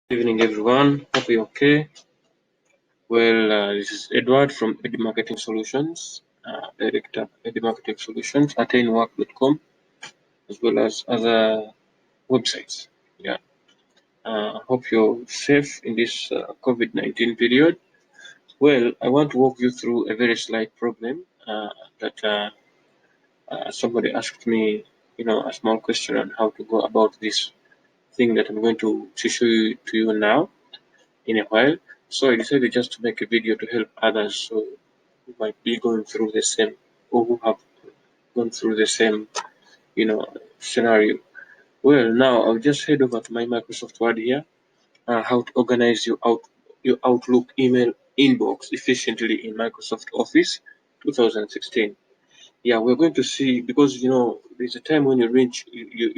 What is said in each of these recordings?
Good evening, everyone. Hope you're okay. Well, this is Edward from Ed Marketing Solutions, Director of Ed Marketing Solutions, attainwork.com, as well as other websites. Yeah. Hope you're safe in this COVID-19 period. Well, I want to walk you through a very slight problem that somebody asked me, a small question on how to go about this thing that I'm going to show you to you now in a while. So I decided just to make a video to help others so who might be going through the same or who have gone through the same, scenario. Well, now I'll just head over to my Microsoft Word here. How to organize your Outlook email inbox efficiently in Microsoft Office 2016. Yeah, we're going to see because there's a time when you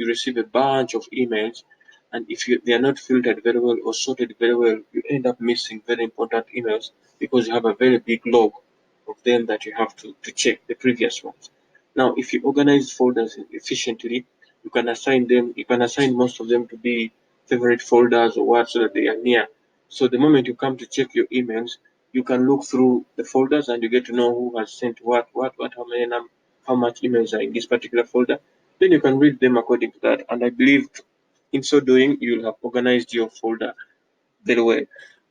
receive a bunch of emails, and if they are not filtered very well or sorted very well, you end up missing very important emails because you have a very big log of them that you have to check the previous ones. Now, if you organize folders efficiently, you can assign most of them to be favorite folders or what so that they are near. So the moment you come to check your emails, you can look through the folders and you get to know who has sent what, how much emails are in this particular folder. Then you can read them according to that. And I believe in so doing, you'll have organized your folder very well.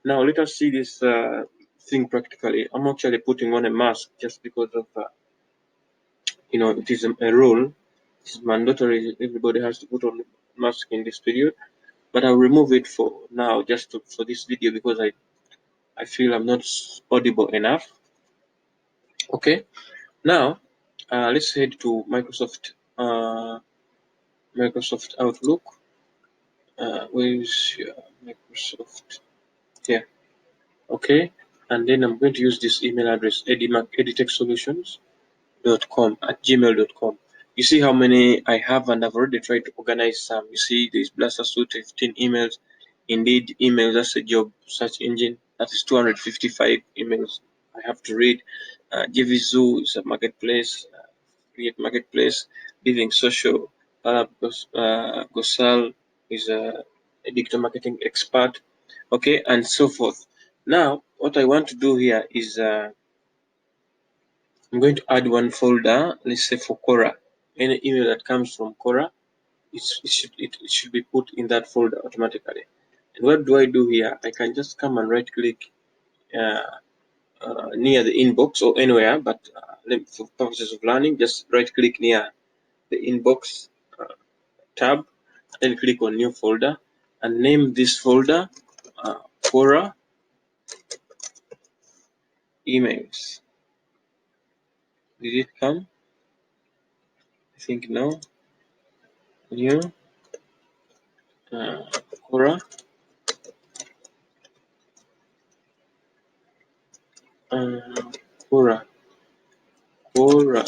Now let us see this thing practically. I'm actually putting on a mask just because of, it is a rule. It's mandatory. Everybody has to put on a mask in this period. But I'll remove it for now, just for this video because I feel I'm not audible enough. Okay. Now, let's head to Microsoft Outlook. Where is Microsoft? Here. Okay. And then I'm going to use this email address, editechsolutions.com@gmail.com. You see how many I have, and I've already tried to organize some. You see, there's Blaster Suite 15 emails, Indeed emails, that's a job search engine. That is 255 emails I have to read. JVZoo is a marketplace, Create Marketplace, Living Social, Gosal is a digital marketing expert, okay, and so forth. Now, what I want to do here is I'm going to add one folder, let's say for Quora. Any email that comes from Quora, it should be put in that folder automatically. And what do I do here? I can just come and right click near the inbox or anywhere, but for purposes of learning, just right click near the inbox tab, then click on new folder and name this folder Quora emails. Did it come? I think no. New Quora Quora Quora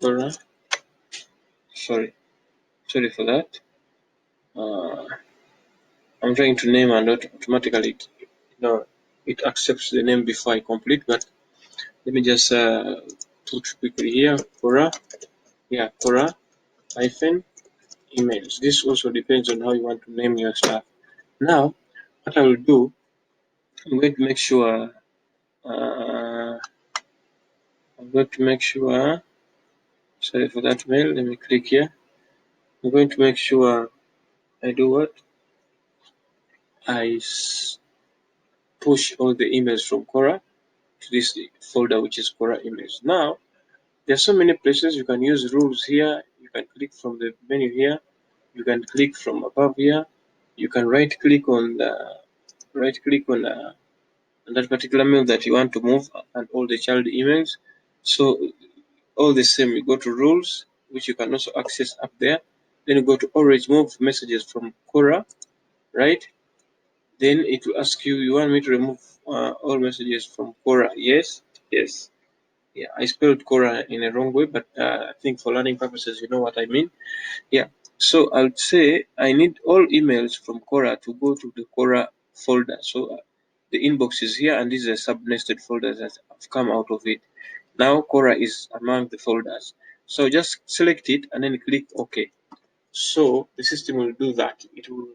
Quora. Sorry for that. I'm trying to name and automatically it accepts the name before I complete, but let me just put quickly here Quora. Yeah, Quora hyphen emails. This also depends on how you want to name your stuff. Now, what I will do, I'm going to make sure sorry for that mail, let me click here. I'm going to make sure I do what? I push all the emails from Quora to this folder, which is Quora emails. Now, there are so many places you can use rules here. You can click from the menu here. You can click from above here. You can right click on that particular mail that you want to move and all the child emails. So all the same, you go to rules, which you can also access up there. Then you go to orange move messages from Quora, right? Then it will ask you, you want me to remove all messages from Quora? Yes. Yeah, I spelled Quora in a wrong way, but I think for learning purposes, you know what I mean. Yeah, so I'll say I need all emails from Quora to go to the Quora folder. So the inbox is here, and this is a sub-nested folder that have come out of it. Now Quora is among the folders. So just select it and then click OK. So the system will do that. It will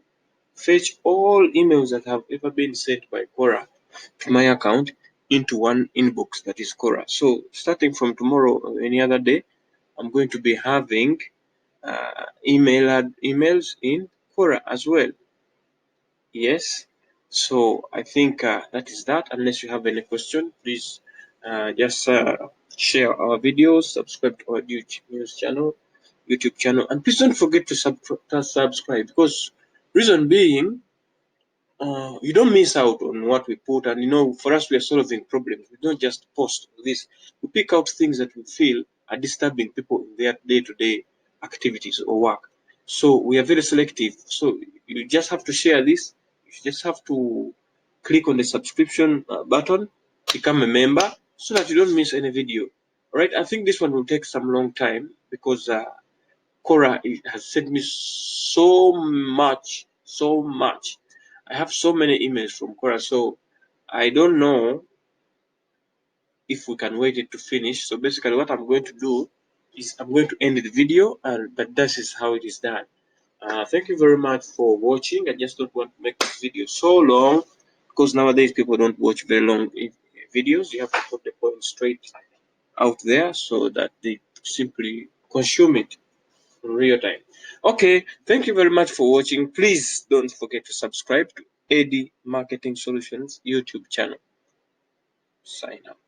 fetch all emails that have ever been sent by Quora to my account into one inbox, that is Quora. So starting from tomorrow or any other day, I'm going to be having emails in Quora as well. Yes. So I think that is that. Unless you have any question, please just share our videos, subscribe to our YouTube channel, and please don't forget to subscribe, because reason being, you don't miss out on what we put. And for us, we are solving problems. We don't just post this. We pick out things that we feel are disturbing people in their day-to-day activities or work. So we are very selective. So you just have to share this. You just have to click on the subscription button, become a member, so that you don't miss any video. All right. I think this one will take some long time, because Quora has sent me so much. I have so many emails from Quora, so I don't know if we can wait it to finish. So basically what I'm going to do is I'm going to end the video, and that is how it is done. Thank you very much for watching. I just don't want to make this video so long, because nowadays people don't watch very long videos. You have to put the point straight out there so that they simply consume it in real time. Okay, thank you very much for watching. Please don't forget to subscribe to AD Marketing Solutions YouTube channel. Sign out.